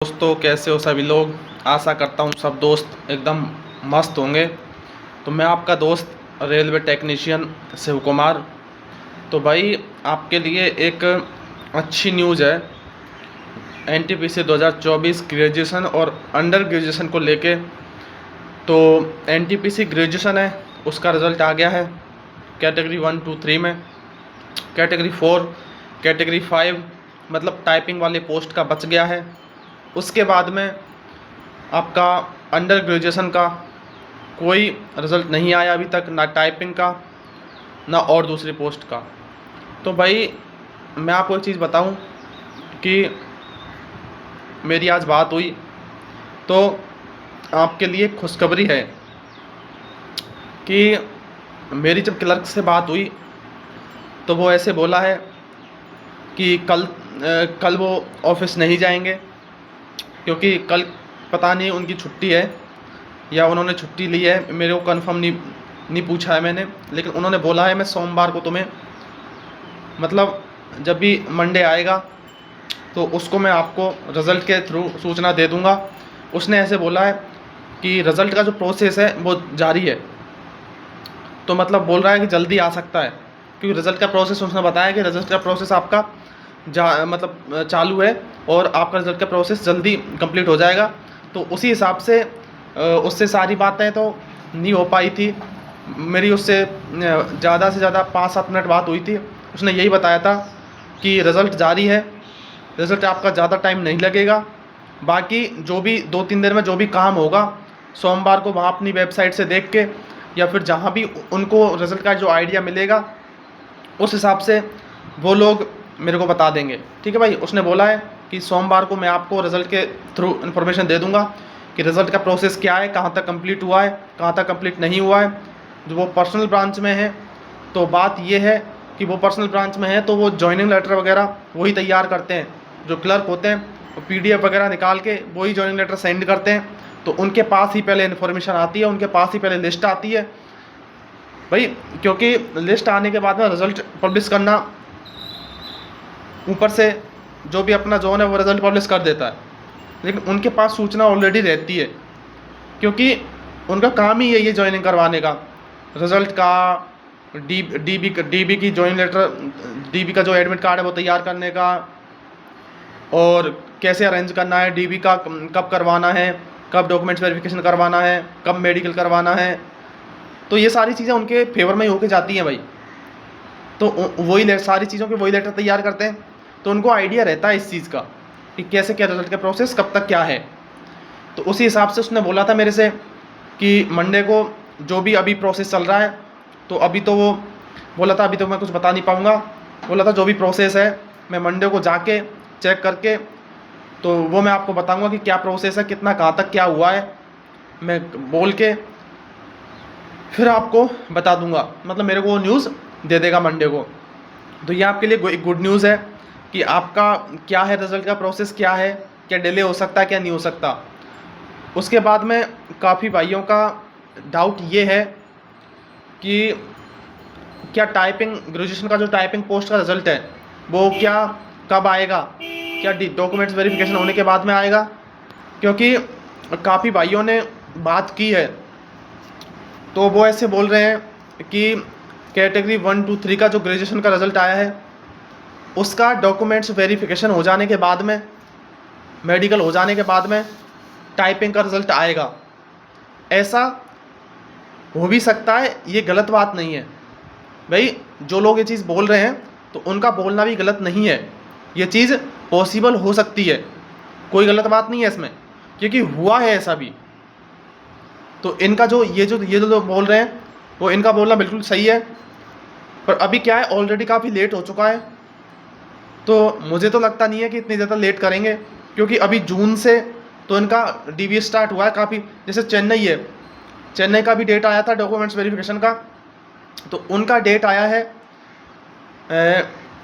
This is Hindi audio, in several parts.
दोस्तों कैसे हो सभी लोग। आशा करता हूँ सब दोस्त एकदम मस्त होंगे। तो मैं आपका दोस्त रेलवे टेक्नीशियन शिव कुमार। तो भाई आपके लिए एक अच्छी न्यूज़ है। एनटीपीसी 2024 ग्रेजुएशन और अंडर ग्रेजुएशन को लेके। तो एनटीपीसी ग्रेजुएशन है, उसका रिज़ल्ट आ गया है कैटेगरी 1, 2, 3 में। कैटेगरी 4, कैटेगरी 5 मतलब टाइपिंग वाले पोस्ट का बच गया है। उसके बाद में आपका अंडर ग्रेजुएशन का कोई रिज़ल्ट नहीं आया अभी तक, ना टाइपिंग का ना और दूसरी पोस्ट का। तो भाई मैं आपको एक चीज़ बताऊं कि मेरी आज बात हुई तो आपके लिए खुशखबरी है कि मेरी जब क्लर्क से बात हुई तो वो ऐसे बोला है कि कल वो ऑफिस नहीं जाएंगे, क्योंकि कल पता नहीं उनकी छुट्टी है या उन्होंने छुट्टी ली है। मेरे को कंफर्म नहीं पूछा है मैंने, लेकिन उन्होंने बोला है मैं सोमवार को तुम्हें मतलब जब भी मंडे आएगा तो उसको मैं आपको रिज़ल्ट के थ्रू सूचना दे दूंगा। उसने ऐसे बोला है कि रिज़ल्ट का जो प्रोसेस है वो जारी है, तो मतलब बोल रहा है कि जल्दी आ सकता है, क्योंकि रिज़ल्ट का प्रोसेस उसने बताया कि रिज़ल्ट का प्रोसेस आपका मतलब चालू है और आपका रिज़ल्ट का प्रोसेस जल्दी कंप्लीट हो जाएगा। तो उसी हिसाब से उससे सारी बातें तो नहीं हो पाई थी। मेरी उससे ज़्यादा से ज़्यादा 5-7 मिनट बात हुई थी। उसने यही बताया था कि रिज़ल्ट जारी है, रिज़ल्ट आपका ज़्यादा टाइम नहीं लगेगा। बाकी जो भी 2-3 दिन में जो भी काम होगा सोमवार को वहाँ अपनी वेबसाइट से देख के या फिर जहाँ भी उनको रिज़ल्ट का जो आइडिया मिलेगा उस हिसाब से वो लोग मेरे को बता देंगे। ठीक है भाई। उसने बोला है कि सोमवार को मैं आपको रिज़ल्ट के थ्रू इन्फॉर्मेशन दे दूंगा कि रिज़ल्ट का प्रोसेस क्या है, कहाँ तक कंप्लीट हुआ है, कहाँ तक कंप्लीट नहीं हुआ है। जो वो पर्सनल ब्रांच में है तो बात ये है कि वो पर्सनल ब्रांच में है तो वो जॉइनिंग लेटर वगैरह वही तैयार करते हैं। जो क्लर्क होते हैं PDF वगैरह निकाल के वही जॉइनिंग लेटर सेंड करते हैं, तो उनके पास ही पहले इन्फॉर्मेशन आती है, उनके पास ही पहले लिस्ट आती है भाई। क्योंकि लिस्ट आने के बाद में रिज़ल्ट पब्लिश करना, ऊपर से जो भी अपना जोन है वो रिज़ल्ट पब्लिश कर देता है, लेकिन उनके पास सूचना ऑलरेडी रहती है, क्योंकि उनका काम ही यही है ज्वाइनिंग करवाने का, रिज़ल्ट का, डीबी की ज्वाइनिंग लेटर, डीबी का जो एडमिट कार्ड है वो तैयार करने का, और कैसे अरेंज करना है डीबी का, कब करवाना है, कब डॉक्यूमेंट्स वेरिफिकेशन करवाना है, कब मेडिकल करवाना है। तो ये सारी चीज़ें उनके फेवर में ही होके जाती हैं भाई। तो वही सारी चीज़ों के वही लेटर तैयार करते हैं, तो उनको आइडिया रहता है इस चीज़ का कि कैसे क्या रिज़ल्ट का प्रोसेस कब तक क्या है। तो उसी हिसाब से उसने बोला था मेरे से कि मंडे को जो भी अभी प्रोसेस चल रहा है, तो अभी तो वो बोला था अभी तो मैं कुछ बता नहीं पाऊँगा। बोला था जो भी प्रोसेस है मैं मंडे को जाके चेक करके तो वो मैं आपको बताऊँगा कि क्या प्रोसेस है, कितना कहाँ तक क्या हुआ है, मैं बोल के फिर आपको बता दूँगा। मतलब मेरे को वो न्यूज़ दे देगा मंडे को। तो ये आपके लिए गुड न्यूज़ है कि आपका क्या है, रिज़ल्ट का प्रोसेस क्या है, क्या डिले हो सकता है, क्या नहीं हो सकता। उसके बाद में काफ़ी भाइयों का डाउट ये है कि क्या टाइपिंग ग्रेजुएशन का जो टाइपिंग पोस्ट का रिज़ल्ट है वो क्या कब आएगा, क्या डॉक्यूमेंट्स वेरिफिकेशन होने के बाद में आएगा। क्योंकि काफ़ी भाइयों ने बात की है तो वो ऐसे बोल रहे हैं कि कैटेगरी 1, 2, 3 का जो ग्रेजुएशन का रिज़ल्ट आया है उसका डॉक्यूमेंट्स वेरिफिकेशन हो जाने के बाद में, मेडिकल हो जाने के बाद में टाइपिंग का रिज़ल्ट आएगा। ऐसा हो भी सकता है, ये गलत बात नहीं है भाई। जो लोग ये चीज़ बोल रहे हैं तो उनका बोलना भी गलत नहीं है, ये चीज़ पॉसिबल हो सकती है, कोई गलत बात नहीं है इसमें, क्योंकि हुआ है ऐसा भी। तो इनका जो ये जो लोग बोल रहे हैं वो इनका बोलना बिल्कुल सही है। पर अभी क्या है, ऑलरेडी काफ़ी लेट हो चुका है, तो मुझे तो लगता नहीं है कि इतनी ज़्यादा लेट करेंगे, क्योंकि अभी जून से तो इनका DBA स्टार्ट हुआ है काफ़ी। जैसे चेन्नई है, चेन्नई का भी डेट आया था डॉक्यूमेंट्स वेरिफिकेशन का, तो उनका डेट आया है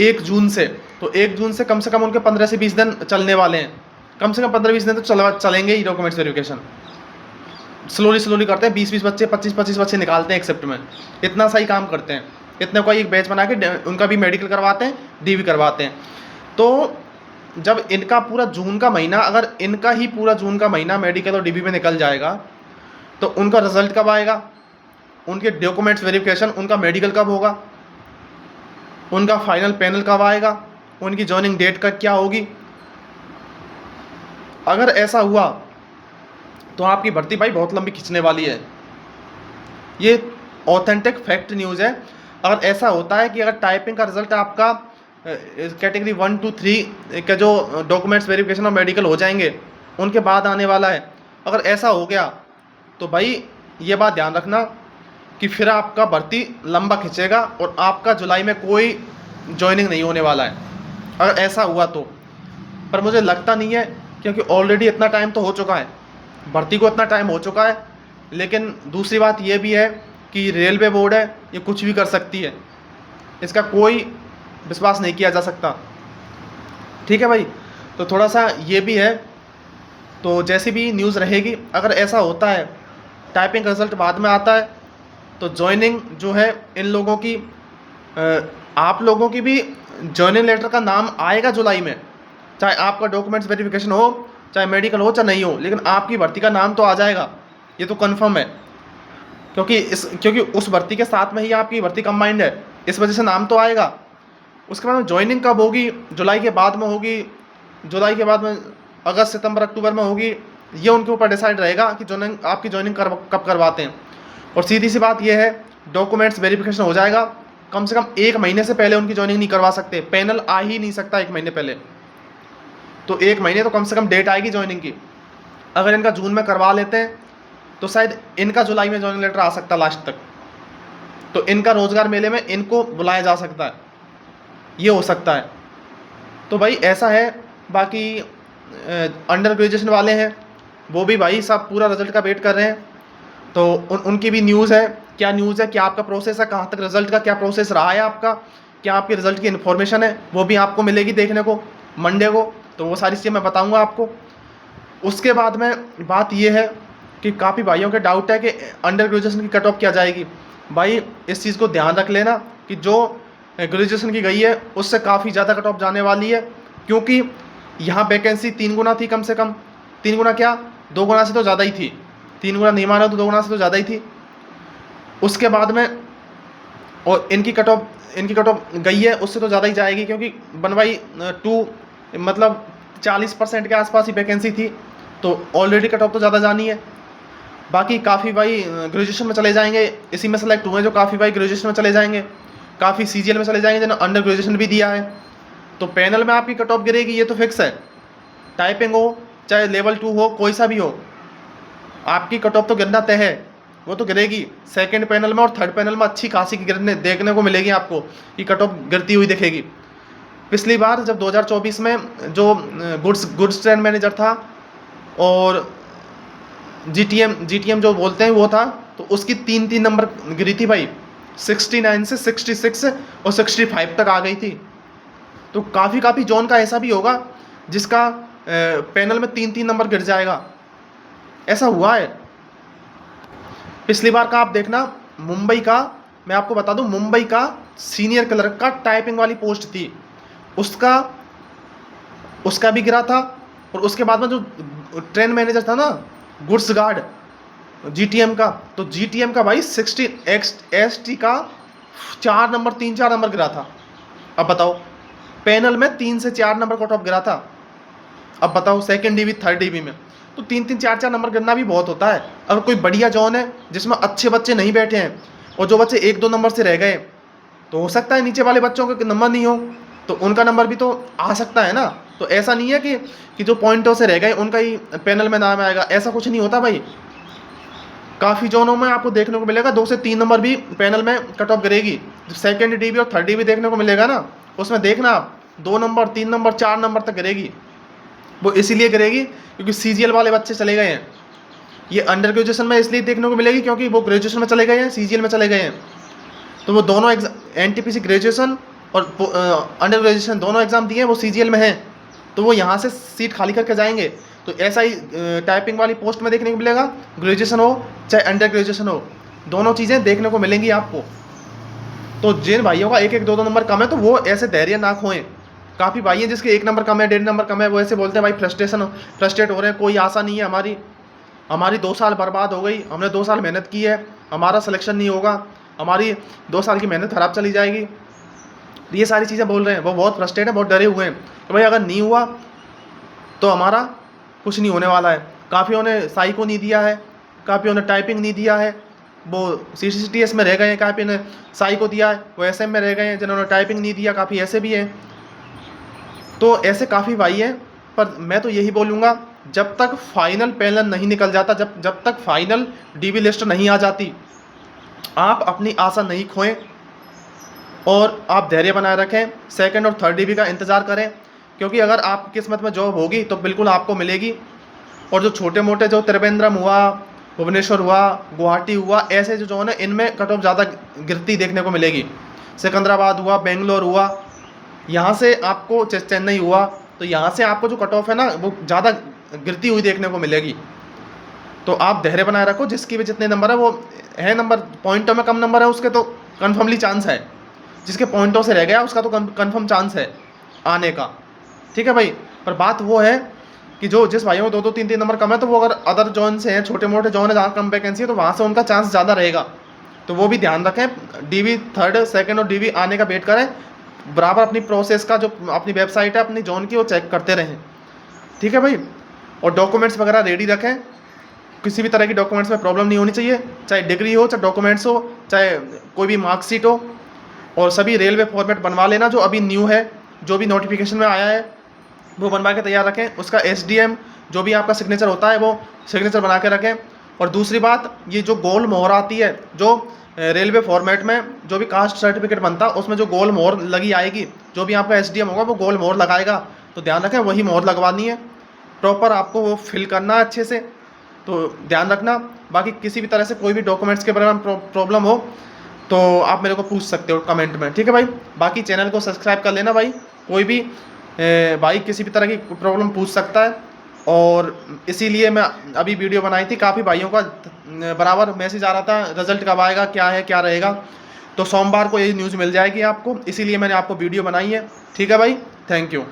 1 जून से। तो 1 जून से कम उनके 15 से 20 दिन चलने वाले हैं, कम से कम 15-20 दिन तो चलेंगे ही डॉक्यूमेंट्स वेरिफिकेशन। स्लोली करते हैं, 20-20 बच्चे, 25-25 बच्चे निकालते हैं एक शिफ्ट में, इतना सही काम करते हैं। इतने का एक बैच बना के उनका भी मेडिकल करवाते हैं, DB करवाते हैं। तो जब इनका पूरा जून का महीना, अगर इनका ही पूरा जून का महीना मेडिकल और डीबी में निकल जाएगा तो उनका रिजल्ट कब आएगा, उनके डॉक्यूमेंट्स वेरिफिकेशन, उनका मेडिकल कब होगा, उनका फाइनल पैनल कब आएगा, उनकी जॉइनिंग डेट का क्या होगी। अगर ऐसा हुआ तो आपकी भर्ती भाई बहुत लंबी खिंचने वाली है। ये ऑथेंटिक फैक्ट न्यूज़ है। अगर ऐसा होता है कि अगर टाइपिंग का रिजल्ट आपका कैटेगरी 1 2 3 के जो डॉक्यूमेंट्स वेरिफिकेशन और मेडिकल हो जाएंगे उनके बाद आने वाला है, अगर ऐसा हो गया तो भाई ये बात ध्यान रखना कि फिर आपका भर्ती लंबा खिंचेगा और आपका जुलाई में कोई ज्वाइनिंग नहीं होने वाला है, अगर ऐसा हुआ तो। पर मुझे लगता नहीं है, क्योंकि ऑलरेडी इतना टाइम तो हो चुका है, भर्ती को इतना टाइम हो चुका है। लेकिन दूसरी बात ये भी है कि रेलवे बोर्ड है, ये कुछ भी कर सकती है, इसका कोई विश्वास नहीं किया जा सकता। ठीक है भाई, तो थोड़ा सा ये भी है। तो जैसी भी न्यूज़ रहेगी, अगर ऐसा होता है टाइपिंग का रिजल्ट बाद में आता है तो ज्वाइनिंग जो है इन लोगों की, आप लोगों की भी ज्वाइनिंग लेटर का नाम आएगा जुलाई में, चाहे आपका डॉक्यूमेंट्स वेरिफिकेशन हो, चाहे मेडिकल हो, चाहे नहीं हो, लेकिन आपकी भर्ती का नाम तो आ जाएगा, ये तो कंफर्म है। क्योंकि उस भर्ती के साथ में ही आपकी भर्ती कंबाइंड है, इस वजह से नाम तो आएगा। उसके बाद में ज्वाइनिंग कब होगी, जुलाई के बाद में होगी, जुलाई के बाद में अगस्त सितंबर अक्टूबर में होगी, ये उनके ऊपर डिसाइड रहेगा कि ज्वाइनिंग आपकी ज्वाइनिंग कब करवाते हैं। और सीधी सी बात ये है, डॉक्यूमेंट्स वेरिफिकेशन हो जाएगा, कम से कम 1 महीने से पहले उनकी ज्वाइनिंग नहीं करवा सकते, पैनल आ ही नहीं सकता 1 महीने पहले, तो 1 महीने तो कम से कम डेट आएगी ज्वाइनिंग की। अगर इनका जून में करवा लेते हैं तो शायद इनका जुलाई में ज्वाइनिंग लेटर आ सकता है लास्ट तक, तो इनका रोजगार मेले में इनको बुलाया जा सकता है, ये हो सकता है। तो भाई ऐसा है। बाकी अंडर ग्रेजुएशन वाले हैं वो भी भाई सब पूरा रिजल्ट का वेट कर रहे हैं, तो उनकी भी न्यूज़ है। क्या न्यूज़ है, क्या आपका प्रोसेस है, कहाँ तक रिजल्ट का क्या प्रोसेस रहा है आपका, क्या आपके रिजल्ट की इन्फॉर्मेशन है, वो भी आपको मिलेगी देखने को मंडे को, तो वो सारी चीज़ें मैं बताऊँगा आपको। उसके बाद में बात ये है कि काफ़ी भाइयों के डाउट है कि अंडर ग्रेजुएशन की कट ऑफ क्या जाएगी। भाई इस चीज़ को ध्यान रख लेना कि जो ग्रेजुएशन की गई है उससे काफ़ी ज़्यादा कट ऑफ जाने वाली है, क्योंकि यहाँ वैकेंसी 3 गुना थी, कम से कम 3 गुना क्या 2 गुना से तो ज़्यादा ही थी, 3 गुना नहीं माना तो 2 गुना से तो ज़्यादा ही थी। उसके बाद में और इनकी कट ऑफ गई है उससे तो ज़्यादा ही जाएगी, क्योंकि 1/2 मतलब 40% के आसपास ही वैकेंसी थी, तो ऑलरेडी कट ऑफ तो ज़्यादा जानी है। बाकी काफ़ी भाई ग्रेजुएशन में चले जाएंगे, इसी में सेलेक्ट हुए जो काफ़ी भाई ग्रेजुएशन में चले जाएंगे, काफ़ी सीजीएल में चले जाएंगे जिन्होंने अंडर ग्रेजुएशन भी दिया है, तो पैनल में आपकी कट ऑफ गिरेगी, ये तो फिक्स है। टाइपिंग हो चाहे लेवल 2 हो, कोई सा भी हो, आपकी कट ऑफ तो गिरना तय है, वो तो गिरेगी। सेकंड पैनल में और थर्ड पैनल में अच्छी खासी गिरने देखने को मिलेगी आपको, कि कट ऑफ गिरती हुई दिखेगी। पिछली बार जब 2024 में जो गुड्स ट्रेन मैनेजर था और जीटीएम जो बोलते हैं वो था, तो उसकी 3 नंबर गिरी थी भाई, 69 से 66 और 65 तक आ गई थी। तो काफ़ी जोन का ऐसा भी होगा जिसका पैनल में 3 नंबर गिर जाएगा, ऐसा हुआ है। पिछली बार का आप देखना, मुंबई का, मैं आपको बता दूं, मुंबई का सीनियर क्लर्क का टाइपिंग वाली पोस्ट थी, उसका भी गिरा था। और उसके बाद में जो ट्रेन मैनेजर था ना, गुड्स गार्ड जीटीएम का, तो जीटीएम का भाई 60 एसटी का 4 नंबर 3-4 नंबर गिरा था। अब बताओ, पैनल में 3 से 4 नंबर कट ऑफ गिरा था। अब बताओ सेकंड डीबी थर्ड डीबी में तो 3-3 4-4 नंबर गिरना भी बहुत होता है। अगर कोई बढ़िया जोन है जिसमें अच्छे बच्चे नहीं बैठे हैं और जो बच्चे 1-2 नंबर से रह गए, तो हो सकता है नीचे वाले बच्चों के नंबर नहीं हो, तो उनका नंबर भी तो आ सकता है ना। तो ऐसा नहीं है कि जो पॉइंटों से रह गए उनका ही पैनल में नाम आएगा, ऐसा कुछ नहीं होता भाई। काफ़ी जोनों में आपको देखने को मिलेगा 2 से 3 नंबर भी पैनल में कट ऑफ गिरेगी। सेकेंड डीबी और थर्ड डीबी देखने को मिलेगा ना, उसमें देखना आप 2 नंबर 3 नंबर 4 नंबर तक गिरेगी। वो इसीलिए गिरेगी क्योंकि सीजीएल वाले बच्चे चले गए हैं। ये अंडर ग्रेजुएशन में इसलिए देखने को मिलेगी क्योंकि वो ग्रेजुएशन में चले गए हैं, सीजीएल में चले गए हैं, तो वो दोनों एनटीपीसी ग्रेजुएशन और अंडर ग्रेजुएशन दोनों एग्ज़ाम दिए हैं, वो सीजीएल में हैं, तो वो यहाँ से सीट खाली करके जाएंगे। तो ऐसा ही टाइपिंग वाली पोस्ट में देखने को मिलेगा, ग्रेजुएशन हो चाहे अंडर ग्रेजुएशन हो, दोनों चीज़ें देखने को मिलेंगी आपको। तो जिन भाइयों का 1-1 2-2 नंबर कम है, तो वो ऐसे धैर्य ना खोएं, काफ़ी भाई हैं जिसके 1 नंबर कम है, 1.5 नंबर कम है, वो ऐसे बोलते हैं भाई फ्रस्ट्रेट हो रहे हैं, कोई आशा नहीं है हमारी 2 साल बर्बाद हो गई, हमने 2 साल मेहनत की है, हमारा सिलेक्शन नहीं होगा, हमारी 2 साल की मेहनत खराब चली जाएगी। ये सारी चीज़ें बोल रहे हैं, वो बहुत फ्रस्ट्रेट हैं, बहुत डरे हुए हैं तो भाई अगर नहीं हुआ तो हमारा कुछ नहीं होने वाला है। काफ़ियों ने साई को नहीं दिया है, काफ़ियों ने टाइपिंग नहीं दिया है, वो CCTS में रह गए हैं, काफ़ी ने साई को दिया है वो SM में रह गए हैं, जिन्होंने टाइपिंग नहीं दिया काफ़ी ऐसे भी हैं। तो ऐसे काफ़ी भाई हैं, पर मैं तो यही बोलूँगा जब तक फाइनल पैनल नहीं निकल जाता, जब तक फाइनल DB लिस्ट नहीं आ जाती, आप अपनी आशा नहीं खोएं और आप धैर्य बनाए रखें। 2nd और 3rd DB का इंतज़ार करें, क्योंकि अगर आपकी किस्मत में जॉब होगी तो बिल्कुल आपको मिलेगी। और जो छोटे मोटे जो त्रिवेंद्रम हुआ, भुवनेश्वर हुआ, गुवाहाटी हुआ, ऐसे जो है इनमें कट ऑफ ज़्यादा गिरती देखने को मिलेगी। सिकंदराबाद हुआ, बेंगलोर हुआ, यहाँ से आपको चेन्नई हुआ, तो यहाँ से आपको जो कट ऑफ है ना वो ज़्यादा गिरती हुई देखने को मिलेगी। तो आप धैर्य बनाए रखो, जिसकी भी जितने नंबर है वो है, नंबर पॉइंटों में कम नंबर है उसके तो कन्फर्मली चांस है, जिसके पॉइंटों से रह गया उसका तो कन्फर्म चांस है आने का, ठीक है भाई। पर बात वो है कि जो जिस भाइयों को 2-2 3-3 नंबर कम है, तो वो अगर अदर जोन से हैं, छोटे मोटे जोन है जहाँ कम वैकेंसी है, तो वहाँ से उनका चांस ज़्यादा रहेगा। तो वो भी ध्यान रखें, DB 3rd 2nd और DB आने का वेट करें, बराबर अपनी प्रोसेस का जो अपनी वेबसाइट है अपनी जोन की वो चेक करते रहें, ठीक है भाई। और डॉक्यूमेंट्स वगैरह रेडी रखें, किसी भी तरह की डॉक्यूमेंट्स में प्रॉब्लम नहीं होनी चाहिए, चाहे डिग्री हो, चाहे डॉक्यूमेंट्स हो, चाहे कोई भी मार्कशीट हो। और सभी रेलवे फॉर्मेट बनवा लेना जो अभी न्यू है, जो भी नोटिफिकेशन में आया है वो बनवा के तैयार रखें। उसका SDM जो भी आपका सिग्नेचर होता है वो सिग्नेचर बना के रखें। और दूसरी बात, ये जो गोल मोहर आती है जो रेलवे फॉर्मेट में जो भी कास्ट सर्टिफिकेट बनता है उसमें जो गोल मोहर लगी आएगी, जो भी आपका SDM होगा वो गोल मोहर लगाएगा, तो ध्यान रखें वही मोहर लगवानी है, प्रॉपर आपको वो फिल करना है अच्छे से, तो ध्यान रखना। बाकी किसी भी तरह से कोई भी डॉक्यूमेंट्स के बारे में प्रॉब्लम हो तो आप मेरे को पूछ सकते हो कमेंट में, ठीक है भाई। बाकी चैनल को सब्सक्राइब कर लेना भाई, कोई भी भाई किसी भी तरह की प्रॉब्लम पूछ सकता है। और इसीलिए मैं अभी वीडियो बनाई थी, काफ़ी भाइयों का बराबर मैसेज आ रहा था रिजल्ट कब आएगा, क्या है क्या रहेगा, तो सोमवार को ये न्यूज़ मिल जाएगी आपको, इसीलिए मैंने आपको वीडियो बनाई है, ठीक है भाई। Thank you.